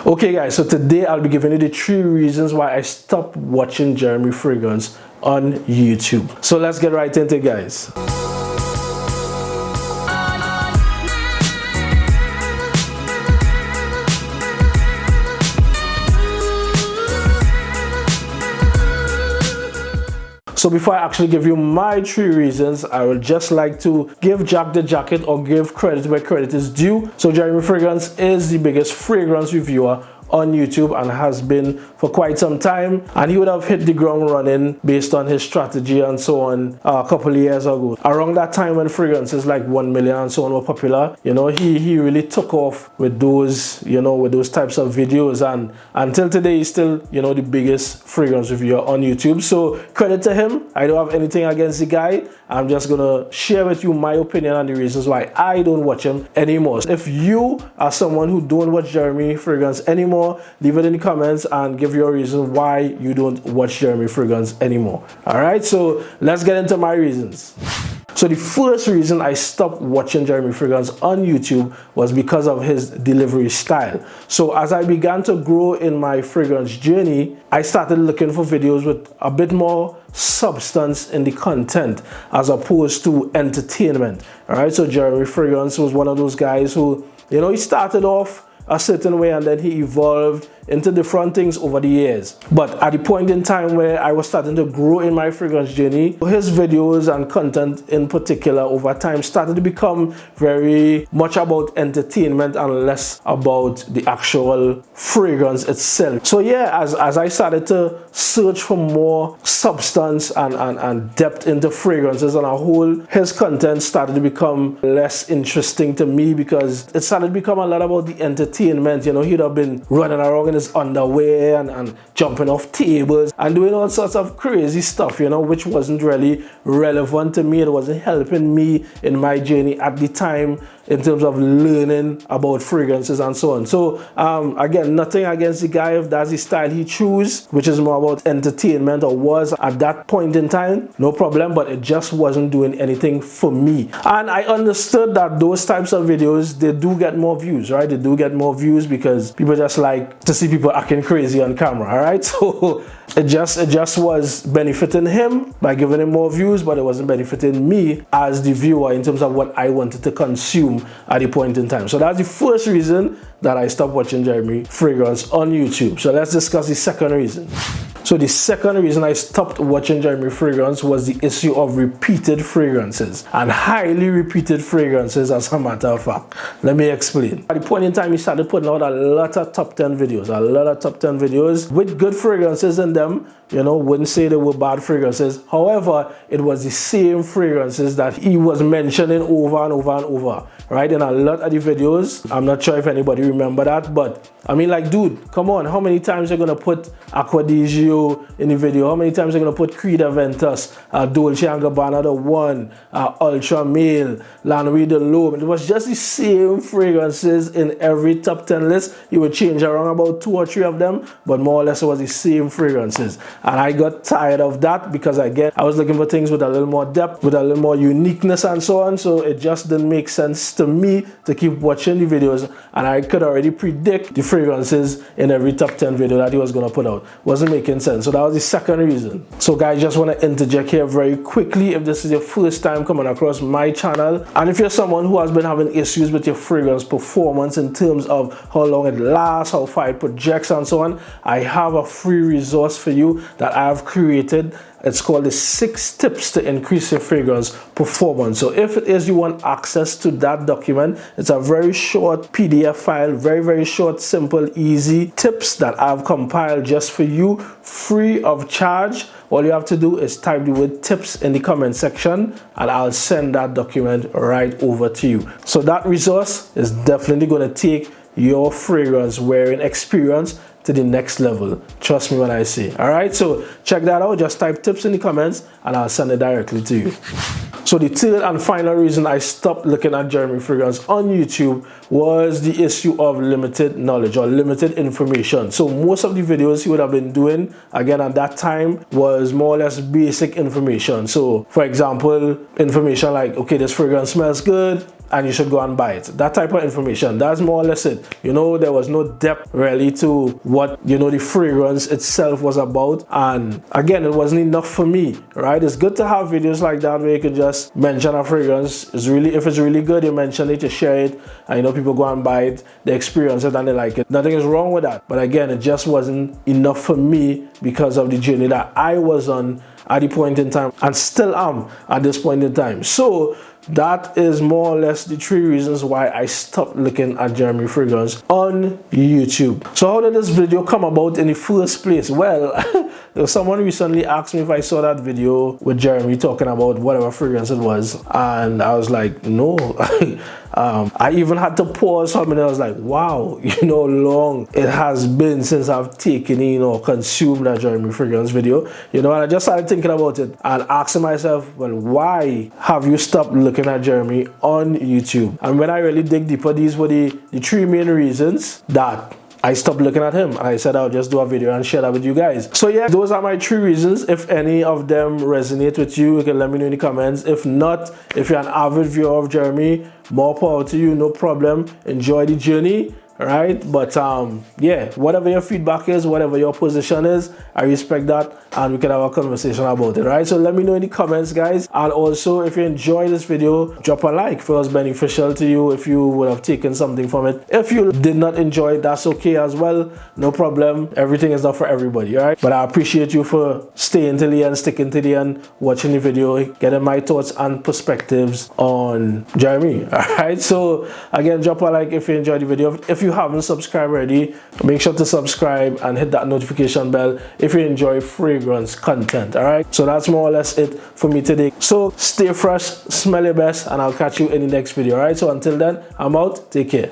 Okay guys, so today I'll be giving you the 3 reasons why I stopped watching Jeremy Fragrance on YouTube. So let's get right into it, guys. So before I actually give you my 3 reasons, I would just like to give Jack the jacket or give credit where credit is due. So Jeremy Fragrance is the biggest fragrance reviewer on YouTube and has been for quite some time, and he would have hit the ground running based on his strategy and so on a couple of years ago. Around that time when fragrances like 1 million and so on were popular, you know, he really took off with those, you know, with those types of videos, and until today he's still, you know, the biggest fragrance reviewer on YouTube. So credit to him. I don't have anything against the guy. I'm just gonna share with you my opinion on the reasons why I don't watch him anymore. If you are someone who don't watch Jeremy Fragrance anymore, leave it in the comments and give your reason why you don't watch Jeremy Fragrance anymore. Alright, so let's get into my reasons. So the first reason I stopped watching Jeremy Fragrance on YouTube was because of his delivery style. So as I began to grow in my fragrance journey, I started looking for videos with a bit more substance in the content as opposed to entertainment. Alright, so Jeremy Fragrance was one of those guys who, you know, he started off a certain way and then he evolved into different things over the years. But at the point in time where I was starting to grow in my fragrance journey, his videos and content in particular over time started to become very much about entertainment and less about the actual fragrance itself. So yeah, as I started to search for more substance and depth into fragrances on a whole, his content started to become less interesting to me because it started to become a lot about the entertainment. You know, he'd have been running around in his underwear and jumping off tables and doing all sorts of crazy stuff, you know, which wasn't really relevant to me. It wasn't helping me in my journey at the time in terms of learning about fragrances and so on. So again, nothing against the guy if that's the style he chooses, which is more about entertainment, or was at that point in time, no problem, but it just wasn't doing anything for me. And I understood that those types of videos, they do get more views, right? They do get more views because people just like to see people acting crazy on camera, all right? So it just was benefiting him by giving him more views, but it wasn't benefiting me as the viewer in terms of what I wanted to consume at the point in time. So that's the first reason that I stopped watching Jeremy Fragrance on YouTube. So let's discuss the second reason. So the second reason I stopped watching Jeremy Fragrance was the issue of repeated fragrances, and highly repeated fragrances, as a matter of fact. Let me explain. At the point in time, he started putting out a lot of top 10 videos, with good fragrances in them. You know, wouldn't say they were bad fragrances. However, it was the same fragrances that he was mentioning over and over and over, right? In a lot of the videos. I'm not sure if anybody remember that, but I mean, like, dude, come on, how many times you're gonna put Acqua di Gio in the video? How many times you're gonna put Creed Aventus, Dolce & Gabbana The One, Ultra Male, Lanvin de L'Homme? It was just the same fragrances in every top 10 list. You would change around about 2 or 3 of them, but more or less it was the same fragrances. And I got tired of that because, again, I was looking for things with a little more depth, with a little more uniqueness and so on. So it just didn't make sense to me to keep watching the videos, and I could already predict the fragrances in every top 10 video that he was going to put out. Wasn't making sense. So that was the second reason. So guys, just want to interject here very quickly. If this is your first time coming across my channel, and if you're someone who has been having issues with your fragrance performance in terms of how long it lasts, how far it projects and so on, I have a free resource for you that I have created. It's called the 6 tips to increase your fragrance performance. So if it is you want access to that document, it's a very short PDF file, very short, simple, easy tips that I've compiled just for you, free of charge. All you have to do is type the word tips in the comment section and I'll send that document right over to you. So that resource is definitely going to take your fragrance wearing experience to the next level. Trust me when I say. Alright, so check that out. Just type tips in the comments and I'll send it directly to you. So the third and final reason I stopped looking at Jeremy Fragrance on YouTube was the issue of limited knowledge or limited information. So most of the videos he would have been doing, again at that time, was more or less basic information. So for example, information like, okay, this fragrance smells good, and you should go and buy it. That type of information. That's more or less it. You know, there was no depth really to what, you know, the fragrance itself was about. And again, it wasn't enough for me, right? It's good to have videos like that where you can just mention a fragrance. If it's really good, you mention it, you share it, and you know, people go and buy it, they experience it and they like it. Nothing is wrong with that. But again, it just wasn't enough for me because of the journey that I was on at the point in time and still am at this point in time. So that is more or less the 3 reasons why I stopped looking at Jeremy Fragrance on YouTube. So how did this video come about in the first place? Well, someone recently asked me if I saw that video with Jeremy talking about whatever fragrance it was, and I was like, no. I even had to pause for a minute. I was like, wow, you know, long it has been since I've taken in or consumed that Jeremy Fragrance video, you know, and I just started thinking about it and asking myself, well, why have you stopped looking at Jeremy on YouTube? And when I really dig deeper, these were the 3 main reasons that I stopped looking at him, and I said I'll just do a video and share that with you guys. So yeah, those are my 3 reasons. If any of them resonate with you, you can let me know in the comments. If not, if you're an avid viewer of Jeremy, more power to you, no problem. Enjoy the journey. Right, but yeah, whatever your feedback is, whatever your position is, I respect that, and we can have a conversation about it. Right, so let me know in the comments, guys. And also, if you enjoyed this video, drop a like if it was beneficial to you, if you would have taken something from it. If you did not enjoy it, that's okay as well, no problem. Everything is not for everybody, right? But I appreciate you for staying till the end, sticking to the end, watching the video, getting my thoughts and perspectives on Jeremy. All right, so again, drop a like if you enjoyed the video. If you haven't subscribed already, make sure to subscribe and hit that notification bell if you enjoy fragrance content. All right, so that's more or less it for me today. So stay fresh, smell your best, and I'll catch you in the next video. All right, so until then, I'm out. Take care.